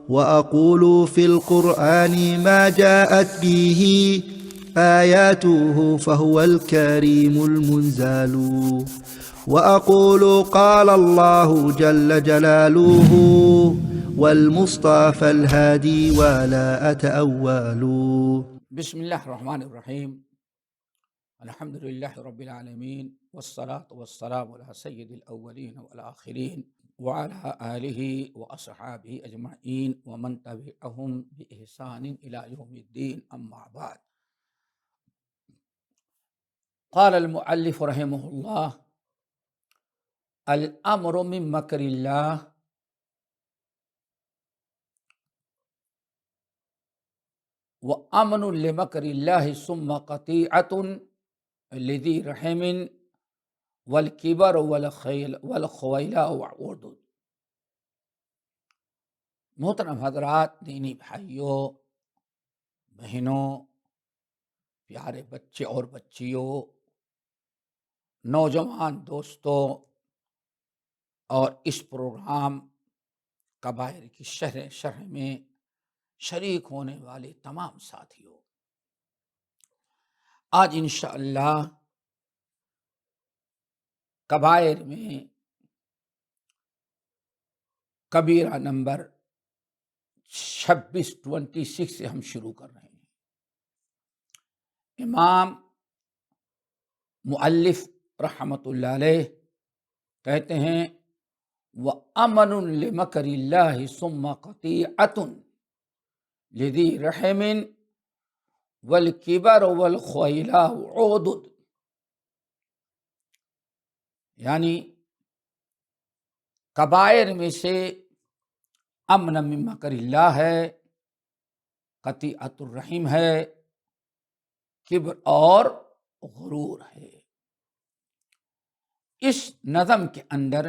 وأقول في القرآن ما جاءت به آياته فهو الكريم المنزال وأقول قال الله جل جلاله والمصطفى الهادي ولا أتأول. بسم اللہ الرحمن الرحیم، الحمد للہ رب العالمین والصلاة والسلام علی سید الاولین والآخرین وعلی آلہ واصحابہ اجمعین ومن تبعہم بإحسان الی یوم الدین، اما بعد۔ قال المؤلف رحمہ اللہ: الامر من مکر اللہ وامن لمکر اللہ ثم قطیعۃ لذی رحم والکبر والخویلہ وعدد۔ محترم حضرات، دینی بھائیوں، بہنوں، پیارے بچے اور بچیوں، نوجوان دوستوں اور اس پروگرام کبائر کی شرح میں شریک ہونے والے تمام ساتھیوں، آج انشاءاللہ کبائر میں کبیرہ نمبر 26 سے ہم شروع کر رہے ہیں۔ امام مؤلف رحمۃ اللہ علیہ کہتے ہیں: وَأَمَنٌ لِمَكْرِ اللَّهِ ثُمَّ قَطِيعَةٌ لِذِي رَحِمٍ وَالْكِبَرُ وَالْخُوَيْلَةُ عُودٌ۔ یعنی کبائر میں سے امن من مکر اللہ ہے، قطیعۃ الرحم ہے، کبر اور غرور ہے۔ اس نظم کے اندر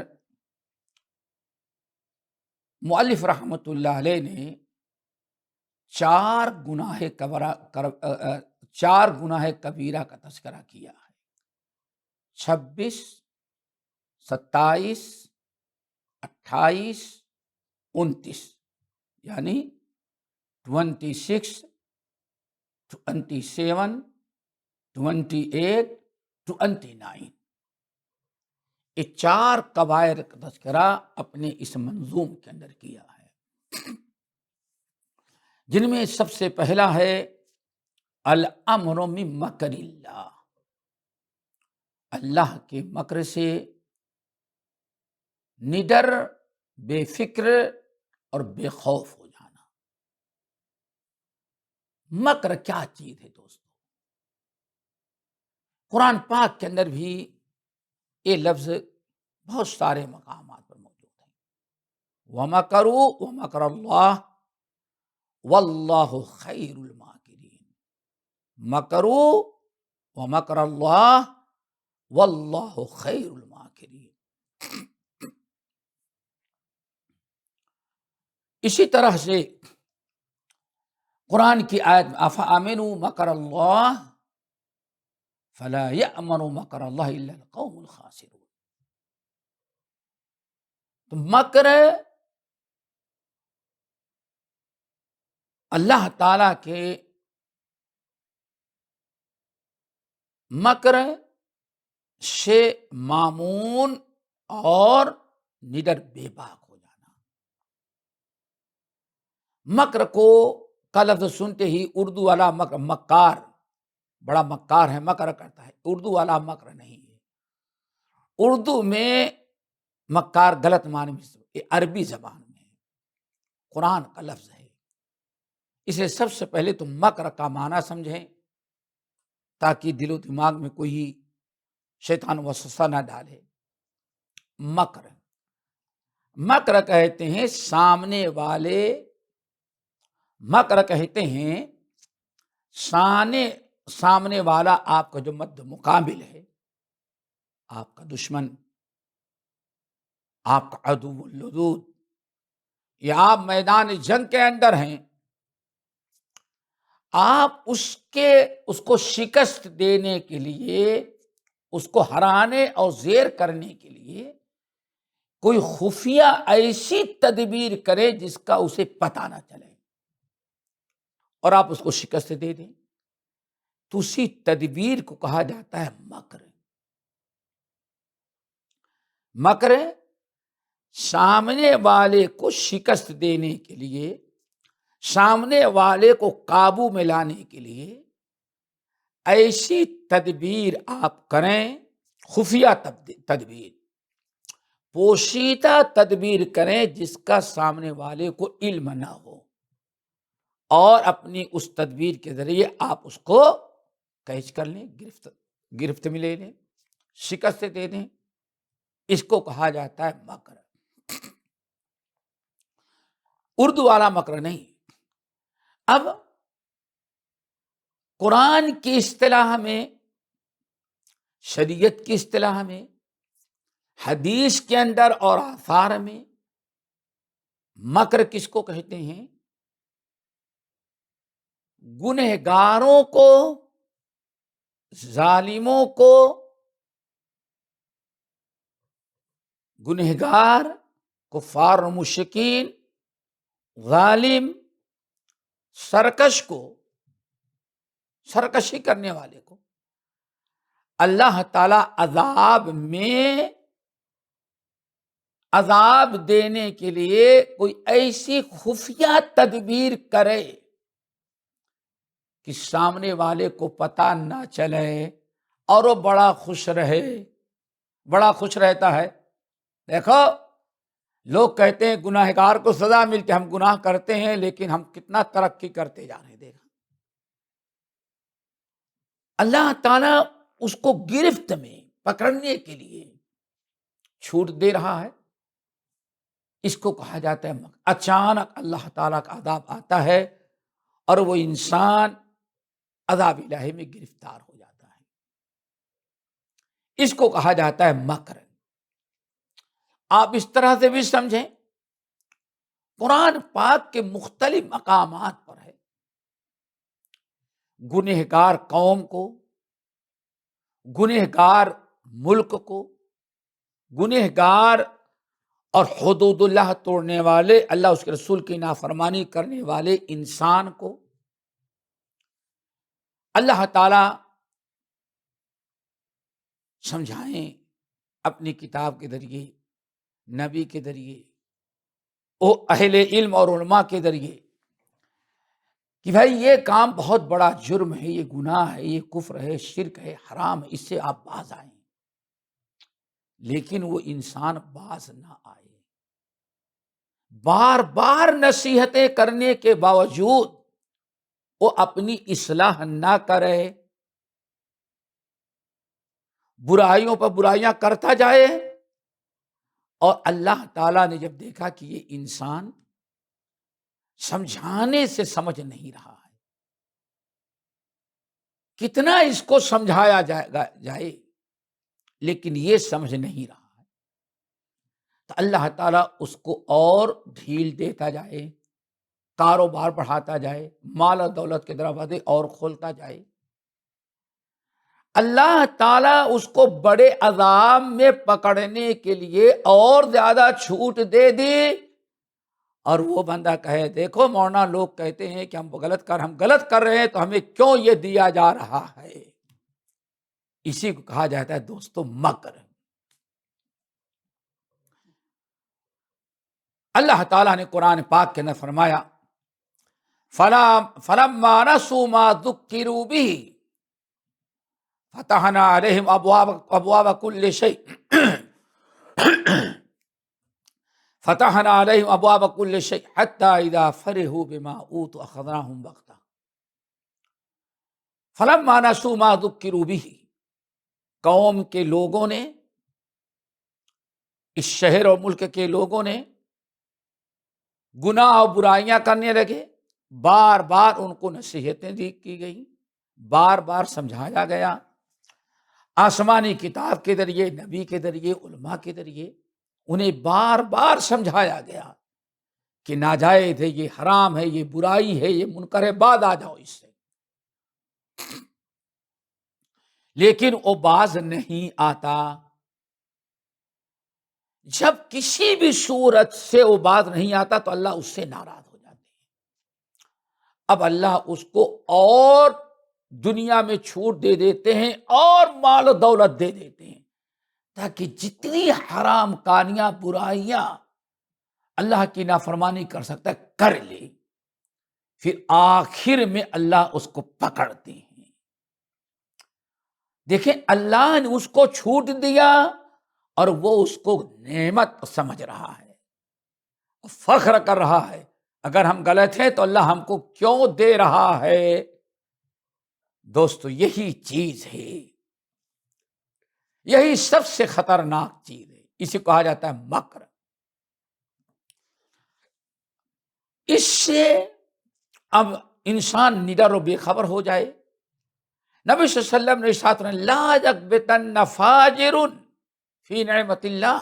مؤلف رحمۃ اللہ علیہ نے چار گناہ کبیرہ کا تذکرہ کیا ہے: 26، 27، 28، 29، یعنی 26، 27، 28، 29۔ یہ چار کبائر کا تذکرہ اپنے اس منظوم کے اندر کیا ہے، جن میں سب سے پہلا ہے الامر من مکر اللہ، اللہ کے مکر سے نڈر، بے فکر اور بے خوف ہو جانا۔ مکر کیا چیز ہے دوستو؟ قرآن پاک کے اندر بھی یہ لفظ بہت سارے مقامات پر موجود ہیں۔ وَمَكَرُوا وَمَكَرَ اللَّهُ وَاللَّهُ خَيْرُ الْمَاكِرِينَ۔ مَكَرُوا وَمَكَرَ اللَّهُ وَاللَّهُ خَيْرُ الْمَاكِرِينَ۔ اسی طرح سے قرآن کی آیت أَفَأَمِنُوا مَكَرَ اللَّهِ فَلَا يَأْمَنُ مَكَرَ اللَّهِ إِلَّا الْقَوْمُ الْخَاسِرُونَ۔ تو مکر اللہ تعالی کے مکر سے مامون اور نڈر بے باک ہو جانا۔ مکر کو کا لفظ سنتے ہی اردو والا مکار، بڑا مکار ہے، مکر کرتا ہے، اردو والا مکر نہیں ہے۔ اردو میں مکار غلط معنی میں، یہ عربی زبان میں ہے، قرآن کا لفظ ہے۔ اسے سب سے پہلے تو مکر کا معنی سمجھیں تاکہ دل و دماغ میں کوئی شیطان وسوسہ نہ ڈالے۔ مکر کہتے ہیں سامنے والے، مکر کہتے ہیں سامنے والا آپ کا جو مد مقابل ہے، آپ کا دشمن، آپ کا عدو اللدود، یا آپ میدان جنگ کے اندر ہیں، آپ اس کو شکست دینے کے لیے، اس کو ہرانے اور زیر کرنے کے لیے کوئی خفیہ ایسی تدبیر کرے جس کا اسے پتہ نہ چلے اور آپ اس کو شکست دے دیں، تو اسی تدبیر کو کہا جاتا ہے مکر۔ مکر سامنے والے کو شکست دینے کے لیے، سامنے والے کو قابو میں لانے کے لیے ایسی تدبیر آپ کریں، خفیہ تدبیر، پوشیدہ تدبیر کریں جس کا سامنے والے کو علم نہ ہو، اور اپنی اس تدبیر کے ذریعے آپ اس کو کیچ کر لیں، گرفت میں لے لیں، شکست دے دیں۔ اس کو کہا جاتا ہے مکر۔ اردو والا مکر نہیں۔ اب قرآن کی اصطلاح میں، شریعت کی اصطلاح میں، حدیث کے اندر اور آثار میں مکر کس کو کہتے ہیں؟ گنہگاروں کو، ظالموں کو، گنہگار، کفار و مشرکین، ظالم، سرکش کو، سرکشی کرنے والے کو اللہ تعالی عذاب دینے کے لیے کوئی ایسی خفیہ تدبیر کرے کہ سامنے والے کو پتہ نہ چلے اور وہ بڑا خوش رہے، بڑا خوش رہتا ہے۔ دیکھو، لوگ کہتے ہیں گناہگار کو سزا ملتی ہے، ہم گناہ کرتے ہیں لیکن ہم کتنا ترقی کرتے جا رہے ہیں۔ دیکھا، اللہ تعالیٰ اس کو گرفت میں پکڑنے کے لیے چھوٹ دے رہا ہے۔ اس کو کہا جاتا ہے اچانک اللہ تعالیٰ کا عذاب آتا ہے اور وہ انسان عذاب الہی میں گرفتار ہو جاتا ہے۔ اس کو کہا جاتا ہے مکر۔ آپ اس طرح سے بھی سمجھیں، قرآن پاک کے مختلف مقامات پر ہے، گنہگار قوم کو، گنہگار ملک کو، گنہگار اور حدود اللہ توڑنے والے، اللہ اس کے رسول کی نافرمانی کرنے والے انسان کو اللہ تعالی سمجھائیں اپنی کتاب کے ذریعے، نبی کے ذریعے، او اہل علم اور علماء کے ذریعے، کہ بھائی یہ کام بہت بڑا جرم ہے، یہ گناہ ہے، یہ کفر ہے، شرک ہے، حرام ہے، اس سے آپ باز آئیں۔ لیکن وہ انسان باز نہ آئے، بار بار نصیحتیں کرنے کے باوجود وہ اپنی اصلاح نہ کرے، برائیوں پر برائیاں کرتا جائے، اور اللہ تعالیٰ نے جب دیکھا کہ یہ انسان سمجھانے سے سمجھ نہیں رہا ہے، کتنا اس کو سمجھایا جائے لیکن یہ سمجھ نہیں رہا ہے، تو اللہ تعالیٰ اس کو اور ڈھیل دیتا جائے، کاروبار بڑھاتا جائے، مال و دولت کے دروازے اور کھولتا جائے۔ اللہ تعالیٰ اس کو بڑے عذاب میں پکڑنے کے لیے اور زیادہ چھوٹ دے دی، اور وہ بندہ کہے دیکھو مولانا لوگ کہتے ہیں کہ ہم غلط کر رہے ہیں تو ہمیں کیوں یہ دیا جا رہا ہے۔ اسی کو کہا جاتا ہے دوستو مکر۔ اللہ تعالیٰ نے قرآن پاک کے اندر فرمایا فَلَمَّا نَسُوا مَا ذُكِّرُوا بِهِ فَتَحْنَا عَلَيْهِمْ أَبْوَابَ كُلِّ شَيْءٍ حَتَّى إِذَا فَرِحُوا بِمَا أُوتُوا أَخَذْنَاهُمْ بَغْتَةً فَلَمَّا نَسُوا مَا ذُكِّرُوا بِهِ، قوم کے لوگوں نے، اس شہر اور ملک کے لوگوں نے گناہ اور برائیاں کرنے لگے، بار بار ان کو نصیحتیں کی گئی، بار بار سمجھایا گیا، آسمانی کتاب کے ذریعے، نبی کے ذریعے، علماء کے ذریعے انہیں بار بار سمجھایا گیا کہ ناجائز ہے، یہ حرام ہے، یہ برائی ہے، یہ منکر ہے، بعد آ جاؤ اس سے، لیکن وہ باز نہیں آتا۔ جب کسی بھی صورت سے وہ باز نہیں آتا تو اللہ اس سے ناراض ہو جاتے ہیں. اب اللہ اس کو اور دنیا میں چھوٹ دے دیتے ہیں اور مال و دولت دے دیتے ہیں تاکہ جتنی حرام کاریاں برائیاں اللہ کی نافرمانی کر سکتا ہے کر لے. پھر آخر میں اللہ اس کو پکڑتے ہیں. دیکھیں اللہ نے اس کو چھوٹ دیا اور وہ اس کو نعمت سمجھ رہا ہے، فخر کر رہا ہے. اگر ہم غلط ہیں تو اللہ ہم کو کیوں دے رہا ہے؟ دوستو یہی چیز ہے، یہی سب سے خطرناک چیز ہے. اسے کہا جاتا ہے مکر. اس سے اب انسان نڈر و بے خبر ہو جائے. نبی صلی اللہ علیہ وسلم نے ارشاد فرمایا لا یغبطن فاجر فی نعمت اللہ.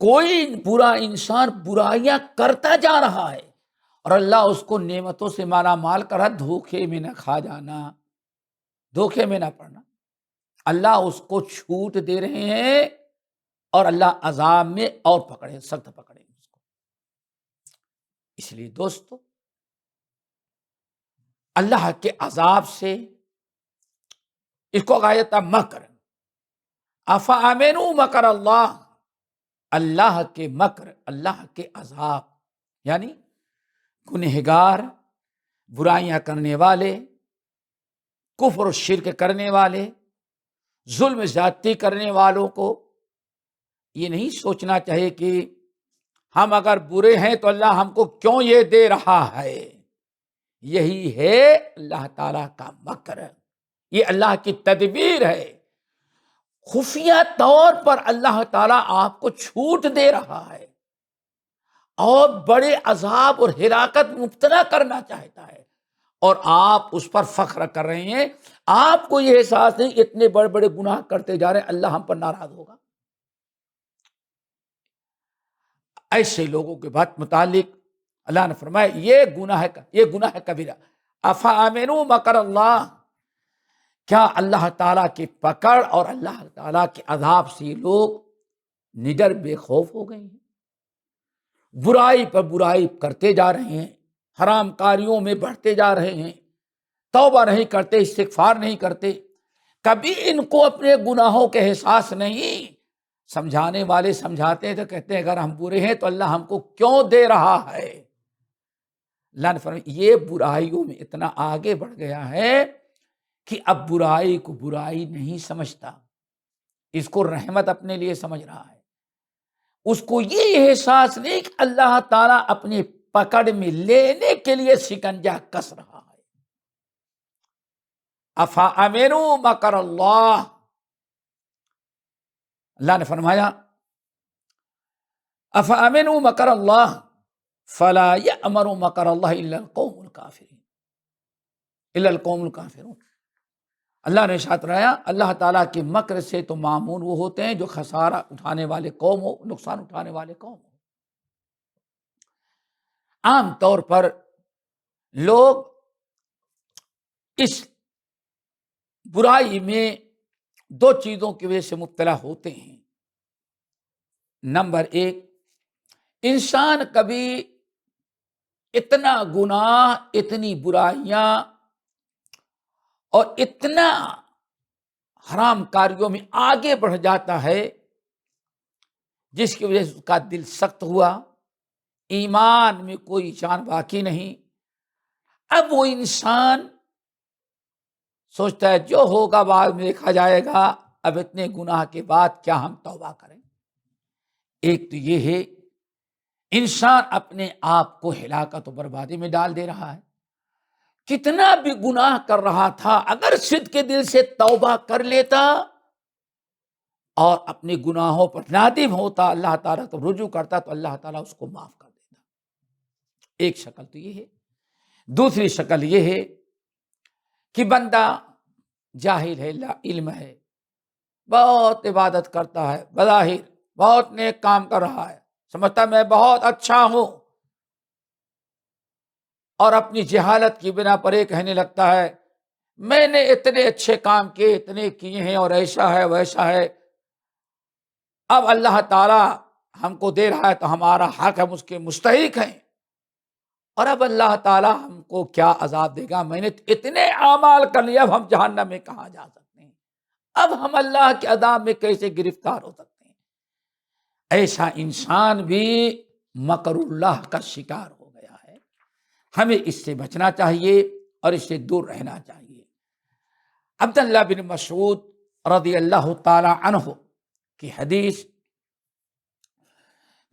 کوئی برا انسان برائیاں کرتا جا رہا ہے اور اللہ اس کو نعمتوں سے مالا مال کر رہا، دھوکے میں نہ کھا جانا، دھوکے میں نہ پڑنا. اللہ اس کو چھوٹ دے رہے ہیں اور اللہ عذاب میں اور پکڑے، سخت پکڑے اس کو. اس لیے دوستو اللہ کے عذاب سے اس کو کہا جاتا مکر. افامنوا مکر اللہ. اللہ کے مکر، اللہ کے عذاب، یعنی گنہگار، برائیاں کرنے والے، کفر و شرک کرنے والے، ظلم زیادتی کرنے والوں کو یہ نہیں سوچنا چاہیے کہ ہم اگر برے ہیں تو اللہ ہم کو کیوں یہ دے رہا ہے. یہی ہے اللہ تعالیٰ کا مکر، یہ اللہ کی تدبیر ہے. خفیہ طور پر اللہ تعالیٰ آپ کو چھوٹ دے رہا ہے اور بڑے عذاب اور ہلاکت مبتلا کرنا چاہتا ہے اور آپ اس پر فخر کر رہے ہیں. آپ کو یہ احساس نہیں اتنے بڑے بڑے گناہ کرتے جا رہے ہیں، اللہ ہم پر ناراض ہوگا. ایسے لوگوں کے بات متعلق اللہ نے فرمایا یہ گناہ ہے کبیرہ. افامنوا مکر اللہ. کیا اللہ تعالیٰ کی پکڑ اور اللہ تعالیٰ کے عذاب سے لوگ نڈر بے خوف ہو گئے ہیں؟ برائی پر برائی کرتے جا رہے ہیں، حرام کاریوں میں بڑھتے جا رہے ہیں، توبہ نہیں کرتے، استغفار نہیں کرتے. کبھی ان کو اپنے گناہوں کے احساس نہیں. سمجھانے والے سمجھاتے ہیں تو کہتے ہیں اگر ہم برے ہیں تو اللہ ہم کو کیوں دے رہا ہے. اللہ نے فرمایا یہ برائیوں میں اتنا آگے بڑھ گیا ہے کہ اب برائی کو برائی نہیں سمجھتا، اس کو رحمت اپنے لیے سمجھ رہا ہے. اس کو یہ احساس نہیں کہ اللہ تعالیٰ اپنی پکڑ میں لینے کے لیے شکنجہ کس رہا ہے. افامنوا مکر اللہ. اللہ نے فرمایا افامنوا مکر اللہ فلا یأمن مکر اللہ الا القوم الکافرون. الا القوم الکافرون. اللہ نے ارشاد فرمایا اللہ تعالیٰ کے مکر سے تو مامون وہ ہوتے ہیں جو خسارہ اٹھانے والے قوم ہو، نقصان اٹھانے والے قوم ہو. عام طور پر لوگ اس برائی میں دو چیزوں کی وجہ سے مبتلا ہوتے ہیں. نمبر ایک، انسان کبھی اتنا گناہ، اتنی برائیاں اور اتنا حرام کاریوں میں آگے بڑھ جاتا ہے جس کی وجہ سے اس کا دل سخت ہوا، ایمان میں کوئی جان باقی نہیں. اب وہ انسان سوچتا ہے جو ہوگا بعد میں دیکھا جائے گا، اب اتنے گناہ کے بعد کیا ہم توبہ کریں. ایک تو یہ ہے انسان اپنے آپ کو ہلاکت و بربادی میں ڈال دے رہا ہے. کتنا بھی گناہ کر رہا تھا اگر صدق کے دل سے توبہ کر لیتا اور اپنے گناہوں پر نادم ہوتا، اللہ تعالیٰ تو رجوع کرتا تو اللہ تعالیٰ اس کو معاف کر دیتا. ایک شکل تو یہ ہے. دوسری شکل یہ ہے کہ بندہ جاہل ہے، لا علم ہے، بہت عبادت کرتا ہے، بظاہر بہت نیک کام کر رہا ہے، سمجھتا میں بہت اچھا ہوں، اور اپنی جہالت کی بنا پر یہ کہنے لگتا ہے میں نے اتنے اچھے کام کیے، اتنے کیے ہیں اور ایسا ہے ویسا ہے. اب اللہ تعالیٰ ہم کو دے رہا ہے تو ہمارا حق ہے، اس کے مستحق ہیں، اور اب اللہ تعالیٰ ہم کو کیا عذاب دے گا؟ میں نے اتنے اعمال کر لیے، اب ہم جہنم میں کہاں جا سکتے ہیں؟ اب ہم اللہ کے عذاب میں کیسے گرفتار ہو سکتے ہیں؟ ایسا انسان بھی مکر اللہ کا شکار ہو گیا ہے۔ ہمیں اس سے بچنا چاہیے اور اس سے دور رہنا چاہیے۔ عبداللہ بن مسعود رضی اللہ تعالی عنہ کی حدیث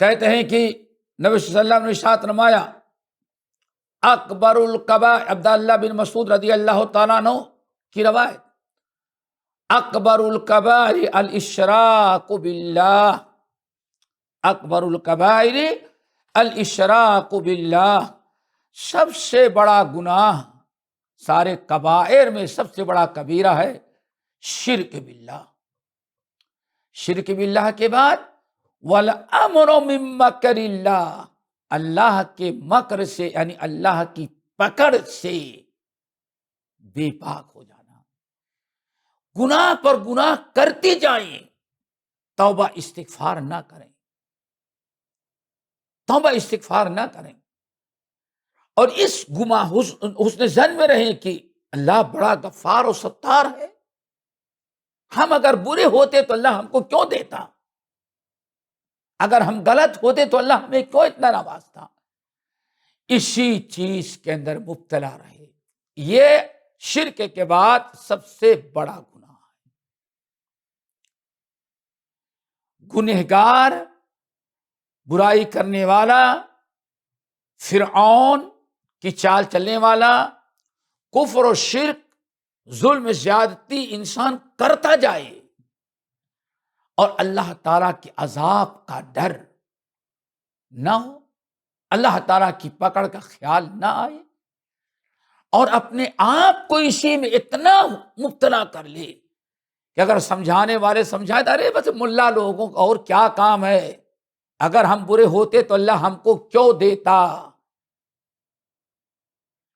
کہتے ہیں کہ نبی صلی اللہ علیہ وسلم نے ارشاد فرمایا، اکبر الکبائر، عبداللہ بن مسعود رضی اللہ تعالیٰ عنہ کی روایت، اکبر الکبائر الاشراک باللہ، اکبر الکبائر الاشراک باللہ، سب سے بڑا گناہ، سارے کبائر میں سب سے بڑا کبیرہ ہے شرک باللہ۔ شرک باللہ کے بعد والامن من مکر اللہ، اللہ کے مکر سے یعنی اللہ کی پکڑ سے بے پاک ہو جانا۔ گناہ پر گناہ کرتے جائیں، توبہ استغفار نہ کریں، توبہ استغفار نہ کریں، اور اس گناہ حسن ظن میں رہیں کہ اللہ بڑا غفار و ستار ہے، ہم اگر برے ہوتے تو اللہ ہم کو کیوں دیتا، اگر ہم غلط ہوتے تو اللہ ہمیں کیوں اتنا نوازتا۔ اسی چیز کے اندر مبتلا رہے، یہ شرک کے بعد سب سے بڑا گناہ ہے۔ گنہگار، برائی کرنے والا، فرعون کی چال چلنے والا، کفر و شرک، ظلم زیادتی انسان کرتا جائے اور اللہ تعالیٰ کے عذاب کا ڈر نہ ہو، اللہ تعالیٰ کی پکڑ کا خیال نہ آئے، اور اپنے آپ کو اسی میں اتنا مبتلا کر لے کہ اگر سمجھانے والے سمجھائے تو ارے بس ملا لوگوں کا اور کیا کام ہے، اگر ہم برے ہوتے تو اللہ ہم کو کیوں دیتا۔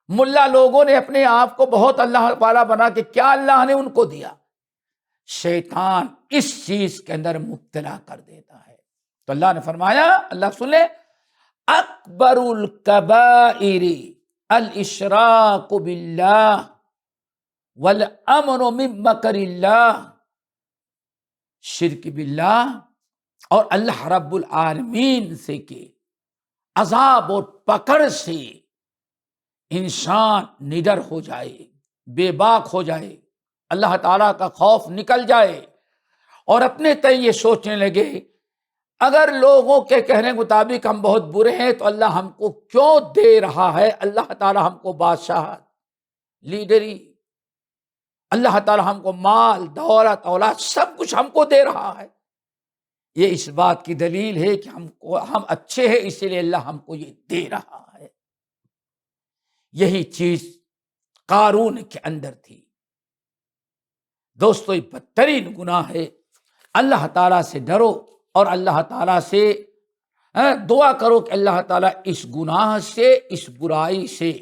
ملا لوگوں نے اپنے آپ کو بہت اللہ والا بنا کے کیا اللہ نے ان کو دیا؟ شیطان اس چیز کے اندر مبتلا کر دیتا ہے۔ تو اللہ نے فرمایا، اللہ سن لے، اکبر الکبائر الاشراک باللہ والامن من مکر اللہ، شرک باللہ اور اللہ رب العالمین سے کے عذاب اور پکڑ سے انسان نڈر ہو جائے، بے باک ہو جائے، اللہ تعالیٰ کا خوف نکل جائے اور اپنے تئیں یہ سوچنے لگے اگر لوگوں کے کہنے مطابق ہم بہت برے ہیں تو اللہ ہم کو کیوں دے رہا ہے؟ اللہ تعالیٰ ہم کو بادشاہت، لیڈری، اللہ تعالیٰ ہم کو مال، دولت، اولاد، سب کچھ ہم کو دے رہا ہے۔ یہ اس بات کی دلیل ہے کہ ہم اچھے ہیں، اسی لیے اللہ ہم کو یہ دے رہا ہے۔ یہی چیز قارون کے اندر تھی۔ دوستو، یہ بدترین گناہ ہے۔ اللہ تعالیٰ سے ڈرو اور اللہ تعالیٰ سے دعا کرو کہ اللہ تعالیٰ اس گناہ سے، اس برائی سے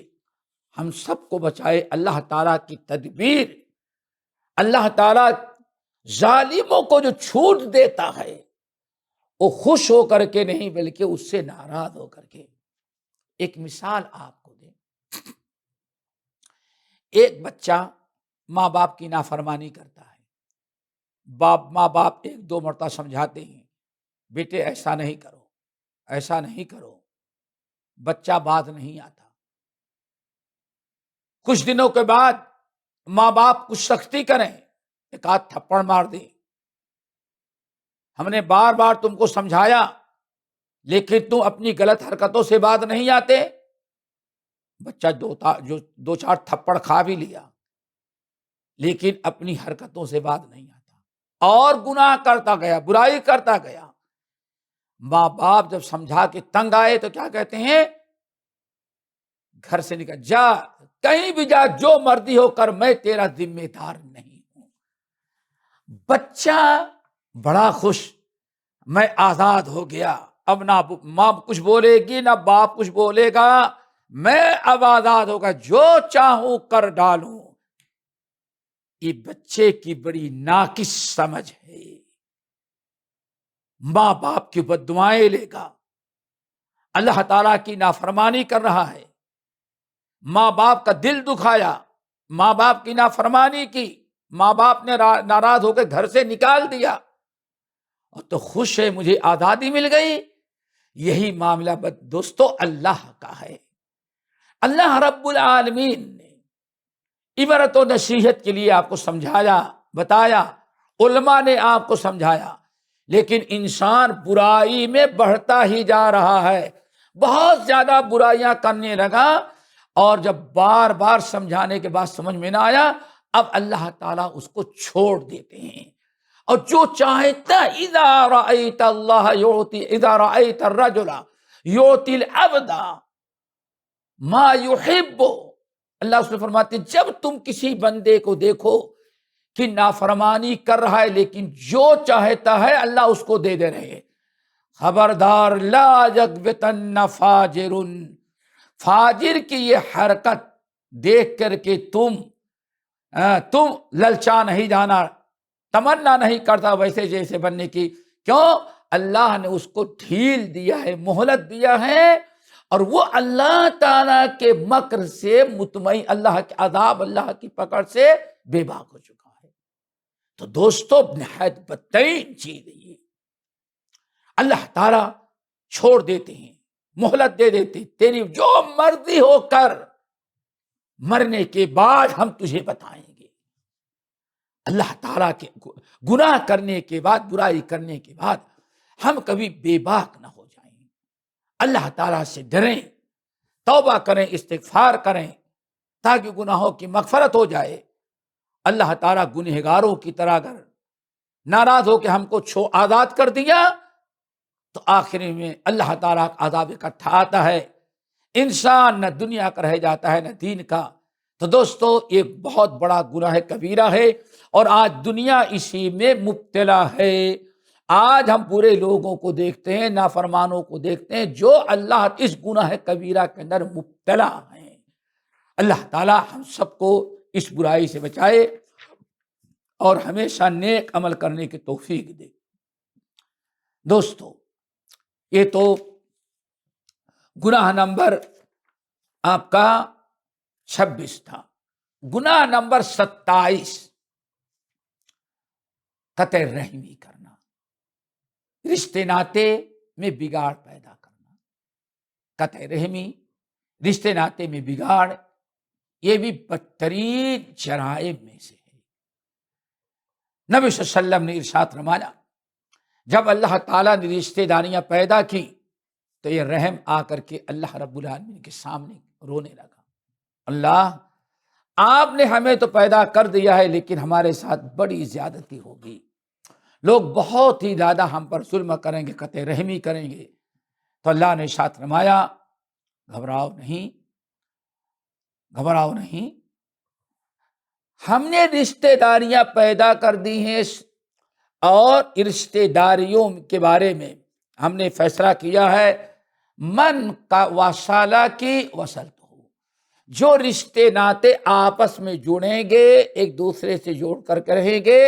ہم سب کو بچائے۔ اللہ تعالیٰ کی تدبیر، اللہ تعالیٰ ظالموں کو جو چھوٹ دیتا ہے وہ خوش ہو کر کے نہیں بلکہ اس سے ناراض ہو کر کے۔ ایک مثال آپ کو دیں، ایک بچہ ماں باپ کی نافرمانی کرتا ہے، ماں باپ ایک دو مرتبہ سمجھاتے ہیں بیٹے ایسا نہیں کرو، ایسا نہیں کرو، بچہ باز نہیں آتا۔ کچھ دنوں کے بعد ماں باپ کچھ سختی کریں، ایک آدھ تھپڑ مار دیں، ہم نے بار بار تم کو سمجھایا لیکن تم اپنی غلط حرکتوں سے باز نہیں آتے۔ بچہ دو چار تھپڑ کھا بھی لیا لیکن اپنی حرکتوں سے باز نہیں آتا اور گناہ کرتا گیا، برائی کرتا گیا۔ ماں باپ جب سمجھا کے تنگ آئے تو کیا کہتے ہیں؟ گھر سے نکل جا، کہیں بھی جا، جو مرضی ہو کر، میں تیرا ذمہ دار نہیں ہوں۔ بچہ بڑا خوش، میں آزاد ہو گیا، اب نہ ماں کچھ بولے گی نہ باپ کچھ بولے گا، میں اب آزاد ہوگا، جو چاہوں کر ڈالوں۔ یہ بچے کی بڑی ناقص سمجھ ہے۔ ماں باپ کی بددعائیں لے گا، اللہ تعالیٰ کی نافرمانی کر رہا ہے، ماں باپ کا دل دکھایا، ماں باپ کی نافرمانی کی، ماں باپ نے ناراض ہو کے گھر سے نکال دیا، اور تو خوش ہے مجھے آزادی مل گئی. یہی معاملہ دوستو اللہ کا ہے. اللہ رب العالمین نے عبرت و نصیحت کے لیے آپ کو سمجھایا، بتایا، علماء نے آپ کو سمجھایا، لیکن انسان برائی میں بڑھتا ہی جا رہا ہے، بہت زیادہ برائیاں کرنے لگا، اور جب بار بار سمجھانے کے بعد سمجھ میں نہ آیا، اب اللہ تعالیٰ اس کو چھوڑ دیتے ہیں. اور جو چاہتا اذا رأیت اللہ یعطی، اذا رأیت الرجل یعطی العبد ما یحب، اللہ اس نے فرماتے ہیں جب تم کسی بندے کو دیکھو کہ نافرمانی کر رہا ہے لیکن جو چاہتا ہے اللہ اس کو دے رہے، خبردار لا یغبطن فاجر، فاجر کی یہ حرکت دیکھ کر کے تم للچا نہیں جانا، تمنا نہیں کرتا ویسے جیسے بننے کی. کیوں؟ اللہ نے اس کو ڈھیل دیا ہے، مہلت دیا ہے، اور وہ اللہ تعالی کے مکر سے مطمئن، اللہ کے عذاب، اللہ کی پکڑ سے بے باک ہو چکا ہے. تو دوستو نہایت بدترین چیز ہے یہ. اللہ تعالی چھوڑ دیتے ہیں، مہلت دے دیتے، تیری جو مرضی ہو کر، مرنے کے بعد ہم تجھے بتائیں گے. اللہ تعالیٰ کے گناہ کرنے کے بعد، برائی کرنے کے بعد ہم کبھی بے باک نہ ہو جائیں. اللہ تعالیٰ سے ڈریں، توبہ کریں، استغفار کریں، تاکہ گناہوں کی مغفرت ہو جائے. اللہ تعالیٰ گنہگاروں کی طرح اگر ناراض ہو کہ ہم کو آزاد کر دیا، تو آخری میں اللہ تعالیٰ کا عذاب اکٹھا آتا ہے. انسان نہ دنیا کا رہ جاتا ہے نہ دین کا. تو دوستو یہ بہت بڑا گناہ کبیرہ ہے، اور آج دنیا اسی میں مبتلا ہے. آج ہم برے لوگوں کو دیکھتے ہیں، نافرمانوں کو دیکھتے ہیں جو اللہ اس گناہ کبیرہ کے اندر مبتلا ہیں. اللہ تعالی ہم سب کو اس برائی سے بچائے اور ہمیشہ نیک عمل کرنے کی توفیق دے. دوستو یہ تو گناہ نمبر آپ کا 26 تھا. گناہ نمبر 27 قطع رحمی کرنا، رشتے ناطے میں بگاڑ پیدا کرنا. قطع رحمی، رشتے ناطے میں بگاڑ، یہ بھی بدترین جرائم میں سے ہے. نبی صلی اللہ علیہ وسلم نے ارشاد فرمایا جب اللہ تعالیٰ نے رشتے داریاں پیدا کی تو یہ رحم آ کر کے اللہ رب العالمین کے سامنے رونے لگا، اللہ آپ نے ہمیں تو پیدا کر دیا ہے لیکن ہمارے ساتھ بڑی زیادتی ہوگی، لوگ بہت ہی زیادہ ہم پر ظلم کریں گے، قطع رحمی کریں گے. تو اللہ نے ارشاد فرمایا گھبراؤ نہیں، گھبراؤ نہیں، ہم نے رشتے داریاں پیدا کر دی ہیں، اور رشتے داریوں کے بارے میں ہم نے فیصلہ کیا ہے من کا وصالہ کی وصلت ہو، جو رشتے ناطے آپس میں جڑیں گے، ایک دوسرے سے جوڑ کر کے رہیں گے،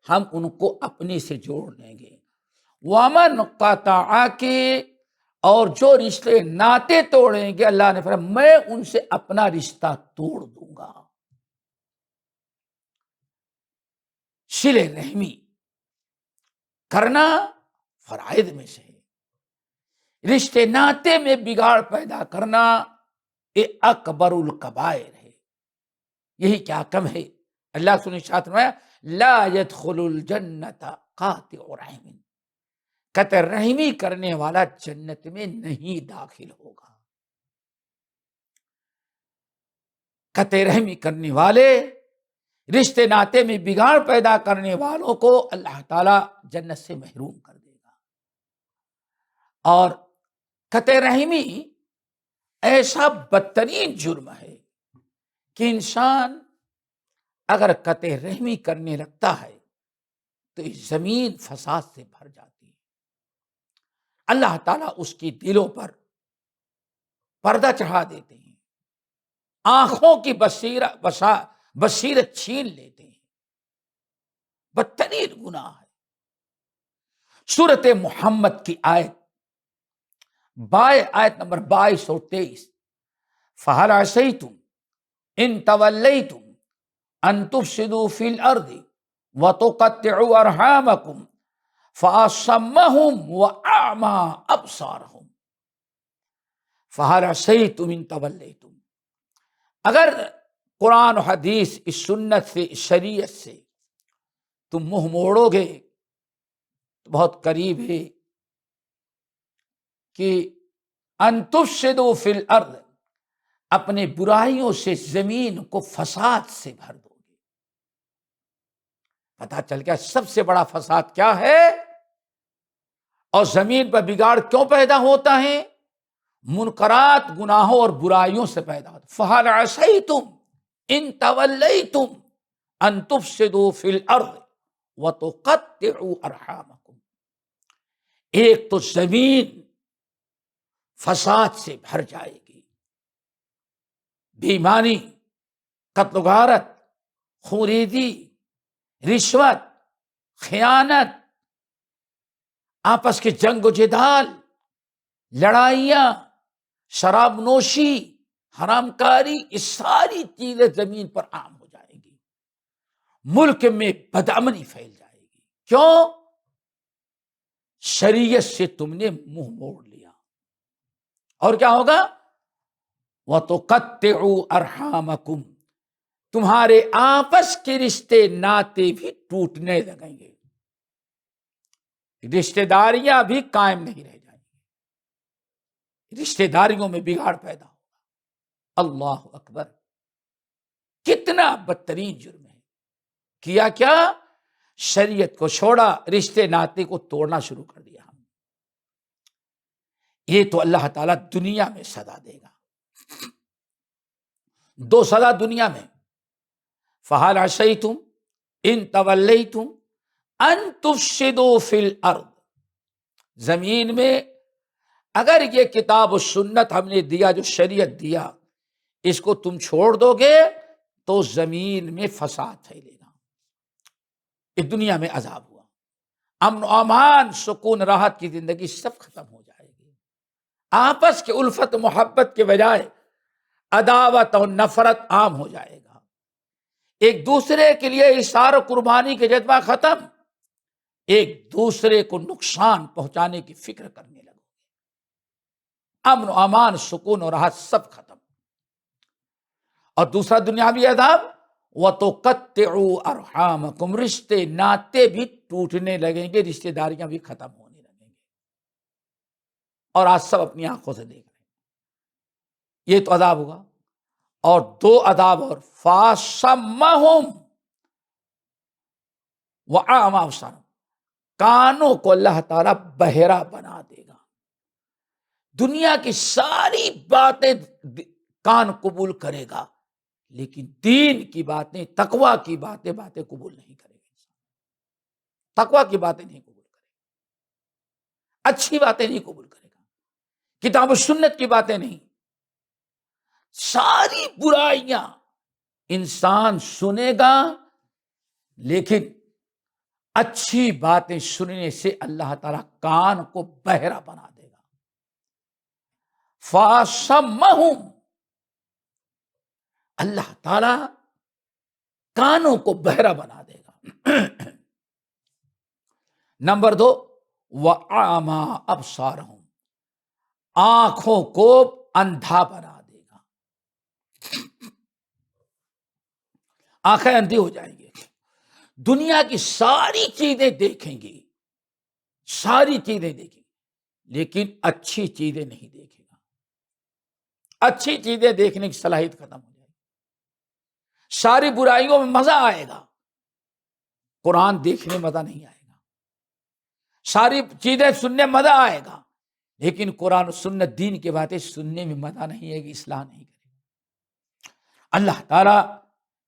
ہم ان کو اپنے سے جوڑ لیں گے. ومن قطع کی، اور جو رشتے ناطے توڑیں گے اللہ نے فرمایا میں ان سے اپنا رشتہ توڑ دوں گا. صلہ رحمی کرنا فرائض میں سے ہے. رشتے ناطے میں بگاڑ پیدا کرنا یہ اکبر الکبائر ہے. یہی کیا کم ہے. اللہ سنے ارشاد فرمایا لا يدخل الجنت قاطع رحم، قطع رحمی کرنے والا جنت میں نہیں داخل ہوگا. قطع رحمی کرنے والے، رشتے ناطے میں بگاڑ پیدا کرنے والوں کو اللہ تعالی جنت سے محروم کر دے گا. اور قطع رحمی ایسا بدترین جرم ہے کہ انسان اگر قطع رحمی کرنے لگتا ہے تو زمین فساد سے بھر جاتی ہے. اللہ تعالیٰ اس کی دلوں پر پردہ چڑھا دیتے ہیں، آنکھوں کی بصیرت چھین لیتے ہیں. بدترین گناہ ہے. سورت محمد کی آیت نمبر 22 اور 23، فَهَلْ عَسَيْتُمْ إِن تَوَلَّيْتُمْ أَن تُفْسِدُوا فِي الْأَرْضِ وَتُقَطِّعُوا أَرْحَامَكُمْ فَأَصَمَّهُمْ وَأَعْمَىٰ أَبْصَارَهُمْ فَهَلْ عَسَيْتُمْ إِن تَوَلَّيْتُمْ، اگر قرآن و حدیث، اس سنت سے، اس شریعت سے تم منہ موڑو گے تو بہت قریب ہے کہ ان تفسدوا فی الارض، اپنے برائیوں سے زمین کو فساد سے بھر دو گے۔ پتہ چل گیا سب سے بڑا فساد کیا ہے، اور زمین پر بگاڑ کیوں پیدا ہوتا ہے؟ منکرات، گناہوں اور برائیوں سے پیدا ہوتا ہے۔ فَهَلْ عَسَيْتُمْ إِن تَوَلَّيْتُمْ أَن تُفْسِدُوا فِي الْأَرْضِ وَتُقَطِّعُوا أَرْحَامَكُمْ، ایک تو زمین فساد سے بھر جائے گی، بےایمانی، قتل و غارت، خوریزی، رشوت، خیانت، آپس کے جنگ و جدال، لڑائیاں، شراب نوشی، حرام کاری، یہ ساری چیزیں زمین پر عام ہو جائیں گی، ملک میں بدامنی پھیل جائے گی۔ کیوں؟ شریعت سے تم نے منہ موڑ لیا۔ اور کیا ہوگا؟ وَتُقَطِّعُوا أَرْحَامَكُمْ، تمہارے آپس کے رشتے ناتے بھی ٹوٹنے لگیں گے، رشتے داریاں بھی قائم نہیں رہ جائیں گی، رشتے داریوں میں بگاڑ پیدا ہوگا۔ اللہ اکبر، کتنا بدترین جرم ہے۔ کیا کیا؟ شریعت کو چھوڑا، رشتے ناتے کو توڑنا شروع کر دیا ہم۔ یہ تو اللہ تعالیٰ دنیا میں سزا دے گا، دو سزا دنیا میں۔ فَهَلْ عَسَيْتُمْ إِن تَوَلَّيْتُمْ أَن تُفْسِدُوا فِي الْأَرْضِ، زمین میں اگر یہ کتاب و سنت ہم نے دیا، جو شریعت دیا، اس کو تم چھوڑ دو گے تو زمین میں فساد پھیلے گا، اس دنیا میں عذاب ہوا، امن و امان، سکون، راحت کی زندگی سب ختم ہو جائے گی۔ آپس کے الفت محبت کے بجائے عداوت اور نفرت عام ہو جائے گا، ایک دوسرے کے لیے اثار و قربانی کے جذبہ ختم، ایک دوسرے کو نقصان پہنچانے کی فکر کرنے لگو، امن و امان، سکون اور راحت سب ختم۔ اور دوسرا دنیاوی عذاب، وَتُقَطِّعُوا أَرْحَامَكُمْ، رشتے ناتے بھی ٹوٹنے لگیں گے، رشتے داریاں بھی ختم ہونے لگیں گے، اور آج سب اپنی آنکھوں سے دیکھ رہے ہیں۔ یہ تو عذاب ہوگا، اور دو عذاب اور، فَأَصَمَّهُمْ وَأَعْمَىٰ أَبْصَارَهُمْ، کانوں کو اللہ تعالیٰ بہرا بنا دے گا، دنیا کی ساری باتیں کان قبول کرے گا، لیکن دین کی باتیں، تقویٰ کی باتیں قبول نہیں کرے گا، تقویٰ کی باتیں نہیں قبول کرے گا، اچھی باتیں نہیں قبول کرے گا، کتاب و سنت کی باتیں نہیں، ساری برائیاں انسان سنے گا، لیکن اچھی باتیں سننے سے اللہ تعالیٰ کان کو بہرا بنا دے گا۔ فَأَصَمَّهُمْ، اللہ تعالیٰ کانوں کو بہرا بنا دے گا۔ نمبر 2، وَأَعْمَىٰ أَبْصَارَهُمْ، آنکھوں کو اندھا بنا دے گا، آنکھیں اندھی ہو جائیں گی، دنیا کی ساری چیزیں دیکھیں گی، ساری چیزیں دیکھیں گی، لیکن اچھی چیزیں نہیں دیکھے گا، اچھی چیزیں دیکھنے کی صلاحیت ختم ہو جائے گی، ساری برائیوں میں مزہ آئے گا، قرآن دیکھنے میں مزہ نہیں آئے گا، ساری چیزیں سننے میں مزہ آئے گا، لیکن قرآن و سنت دین کی باتیں سننے میں مزہ نہیں آئے گی، اصلاح نہیں کرے گا۔ اللہ تعالیٰ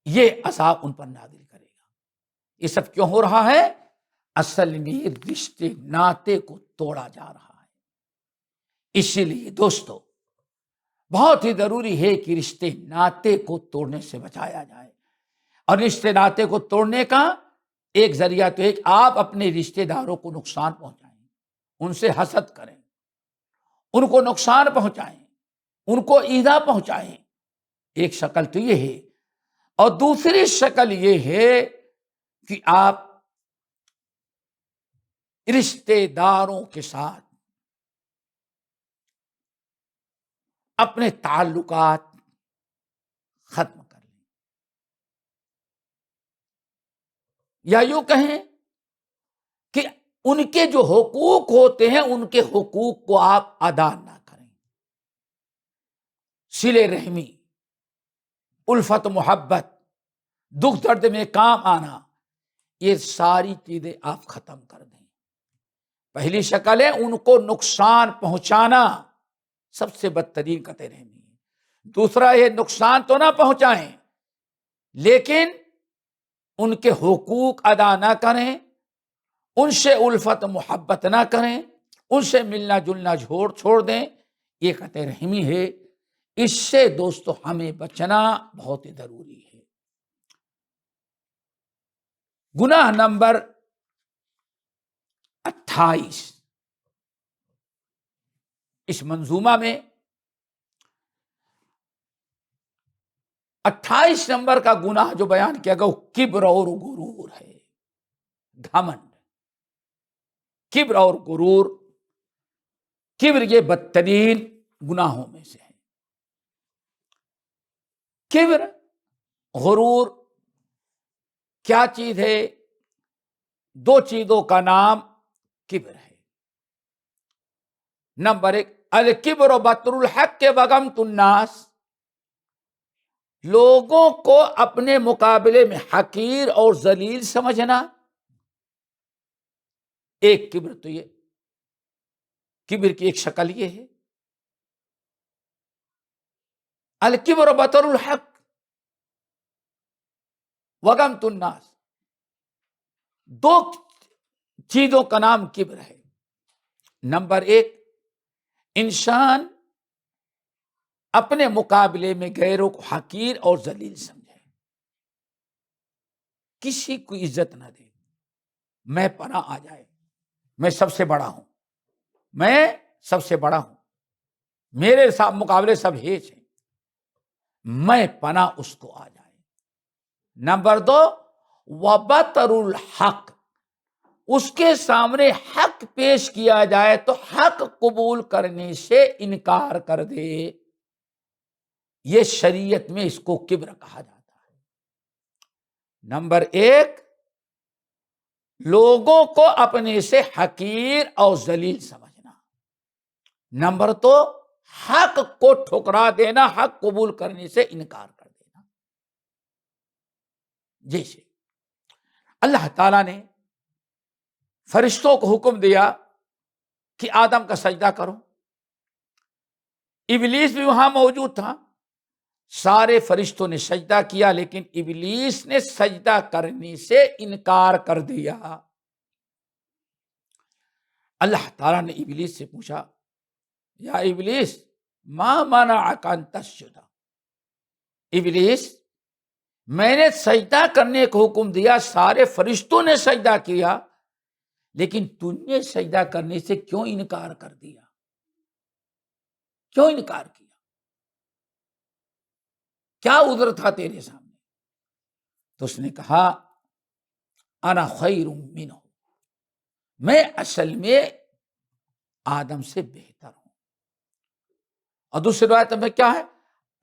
یہ عذاب ان پر نازل کرے گا۔ یہ سب کیوں ہو رہا ہے؟ اصل میں رشتے ناتے کو توڑا جا رہا ہے۔ اسی لیے دوستو، بہت ہی ضروری ہے کہ رشتے ناتے کو توڑنے سے بچایا جائے، اور رشتے ناتے کو توڑنے کا ایک ذریعہ تو ایک، آپ اپنے رشتے داروں کو نقصان پہنچائیں، ان سے حسد کریں، ان کو نقصان پہنچائیں، ان کو ایذا پہنچائیں. ایک شکل تو یہ ہے. اور دوسری شکل یہ ہے کہ آپ رشتے داروں کے ساتھ اپنے تعلقات ختم کر لیں، یا یوں کہیں کہ ان کے جو حقوق ہوتے ہیں ان کے حقوق کو آپ ادا نہ کریں. صلہ رحمی، الفت محبت، دکھ درد میں کام آنا، یہ ساری چیزیں آپ ختم کر دیں. پہلی شکل ہے ان کو نقصان پہنچانا، سب سے بدترین قطع رحمی ہے. دوسرا یہ نقصان تو نہ پہنچائیں لیکن ان کے حقوق ادا نہ کریں، ان سے الفت محبت نہ کریں، ان سے ملنا جلنا چھوڑ دیں. یہ قطع رحمی ہے. اس سے دوستو ہمیں بچنا بہت ہی ضروری ہے. گناہ نمبر 28 اس منظومہ میں 28 نمبر کا گناہ جو بیان کیا گیا وہ کبر اور غرور ہے. گھمنڈ، کبر اور غرور. کبر یہ بدترین گناہوں میں سے ہے. کبر، غرور کیا چیز ہے؟ دو چیزوں کا نام کبر ہے. نمبر 1 الکبر بطر الحق وغمط الناس، لوگوں کو اپنے مقابلے میں حقیر اور ذلیل سمجھنا. ایک کبر تو یہ، کبر کی ایک شکل یہ ہے. الکبر بطر الحق وغمط الناس، دو چیزوں کا نام کبر ہے. نمبر 1 انسان اپنے مقابلے میں غیروں کو حقیر اور ذلیل سمجھے، کسی کو عزت نہ دے. میں پناہ آ جائے، میں سب سے بڑا ہوں، میں سب سے بڑا ہوں، میرے ساتھ مقابلے سب ہیچ ہیں، میں پناہ اس کو آ جائے. نمبر 2 وبطر الحق، اس کے سامنے حق پیش کیا جائے تو حق قبول کرنے سے انکار کر دے. یہ شریعت میں اس کو کبر کہا جاتا ہے. نمبر 1 لوگوں کو اپنے سے حقیر اور ذلیل سمجھنا. نمبر 2 حق کو ٹھکرا دینا، حق قبول کرنے سے انکار کر دینا. جیسے اللہ تعالیٰ نے فرشتوں کو حکم دیا کہ آدم کا سجدہ کرو. ابلیس بھی وہاں موجود تھا. سارے فرشتوں نے سجدہ کیا لیکن ابلیس نے سجدہ کرنے سے انکار کر دیا. اللہ تعالیٰ نے ابلیس سے پوچھا یا ابلیس ما منعک ان تسجد، ابلیس میں نے سجدہ کرنے کو حکم دیا، سارے فرشتوں نے سجدہ کیا لیکن تم نے سجدہ کرنے سے کیوں انکار کر دیا؟ کیوں انکار کیا؟ کیا عذر تھا تیرے سامنے؟ تو اس نے کہا انا خیر منہ، میں اصل میں آدم سے بہتر ہوں. اور دوسری روایت میں کیا ہے؟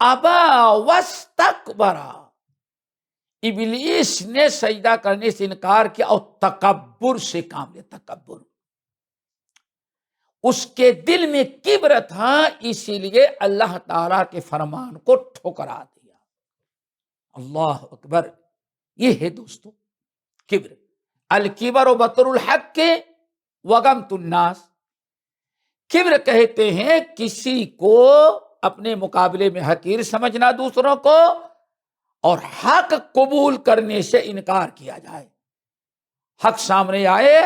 ابا واستکبر، ابلیس نے سجدہ کرنے سے انکار کیا اور تکبر سے کام لیا. تکبر، اس کے دل میں کبر تھا، اسی لیے اللہ تعالی کے فرمان کو ٹھکرا دیا. اللہ اکبر. یہ ہے دوستو کبر. الکبر بطر الحق وغمط الناس. کبر کہتے ہیں کسی کو اپنے مقابلے میں حقیر سمجھنا دوسروں کو، اور حق قبول کرنے سے انکار کیا جائے. حق سامنے آئے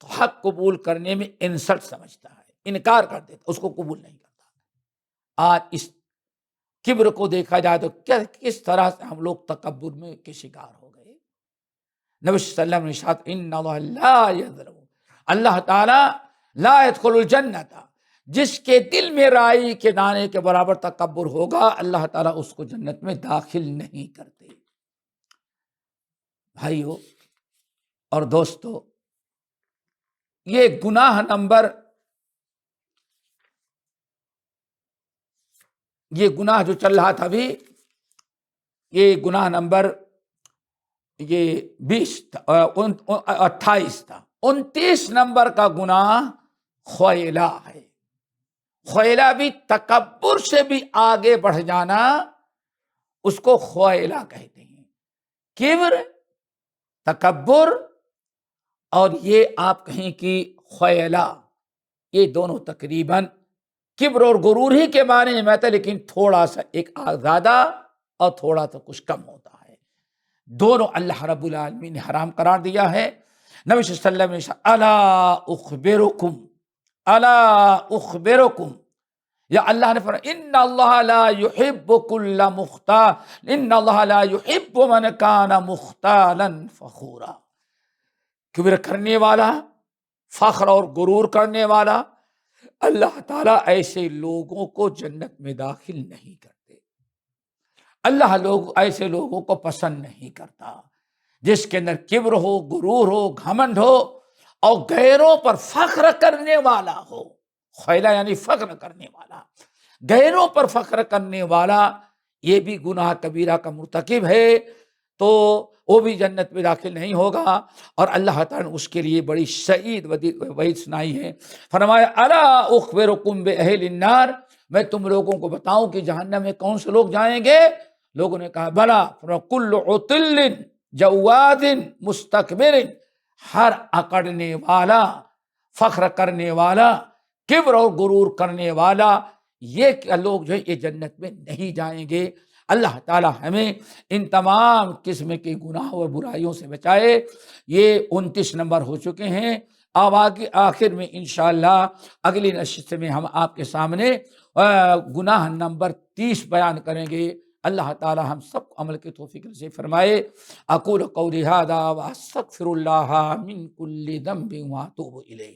تو حق قبول کرنے میں انسلٹ سمجھتا ہے، انکار کر دیتا، اس کو قبول نہیں کرتا. آج اس کبر کو دیکھا جائے تو کس طرح سے ہم لوگ تکبر میں کے شکار ہو گئے. نبی صلی اللہ علیہ وسلم نے ارشاد ان اللہ لا یظلم، اللہ تعالیٰ لا يدخل الجنت، جس کے دل میں رائی کے دانے کے برابر تکبر ہوگا اللہ تعالیٰ اس کو جنت میں داخل نہیں کرتے۔ بھائیو اور دوستو، یہ گناہ جو چل رہا تھا ابھی، یہ گناہ نمبر 28 تھا۔ 29 نمبر کا گناہ خیلہ ہے۔ خیلہ بھی تکبر سے بھی آگے بڑھ جانا، اس کو خیلہ کہتے ہیں۔ کبر، تکبر، اور یہ آپ کہیں کہ خیلہ، یہ دونوں تقریباً کبر اور غرور ہی کے معنی میں تھا، لیکن تھوڑا سا ایک زیادہ اور تھوڑا سا کچھ کم ہوتا ہے۔ دونوں اللہ رب العالمین نے حرام قرار دیا ہے۔ نبی صلی اللہ علیہ وسلم نے الا اخبرکم، یا اللہ نے فرمایا ان اللہ لا يحب كل مختال، ان اللہ لا يحب من كان مختالا فخورا۔ کبر کرنے والا، فخر اور غرور کرنے والا، اللہ تعالیٰ ایسے لوگوں کو جنت میں داخل نہیں کرتے۔ اللہ ایسے لوگوں کو پسند نہیں کرتا جس کے اندر کبر ہو، غرور ہو، گھمنڈ ہو اور غیروں پر فخر کرنے والا ہو۔ خیلہ یعنی فخر کرنے والا، غیروں پر فخر کرنے والا، یہ بھی گناہ کبیرہ کا مرتکب ہے، تو وہ بھی جنت میں داخل نہیں ہوگا، اور اللہ تعالیٰ نے اس کے لیے بڑی شدید وعید سنائی ہے۔ فرمایا الا اخبرکم باہل النار، میں تم لوگوں کو بتاؤں کہ جہنم میں کون سے لوگ جائیں گے؟ لوگوں نے کہا بلا، کل عتل جواد مستکبر، ہر اکڑنے والا، فخر کرنے والا، کبر اور غرور کرنے والا، یہ لوگ جو ہے یہ جنت میں نہیں جائیں گے۔ اللہ تعالی ہمیں ان تمام قسم کے گناہوں اور برائیوں سے بچائے۔ یہ 29 نمبر ہو چکے ہیں۔ اب آخر میں انشاءاللہ اگلی نشست میں ہم آپ کے سامنے گناہ نمبر 30 بیان کریں گے۔ اللہ تعالی ہم سب کو عمل کی توفیق نصیب فرمائے۔ اقول قولی ھذا واستغفر اللہ من کل ذنب واتوب الیہ۔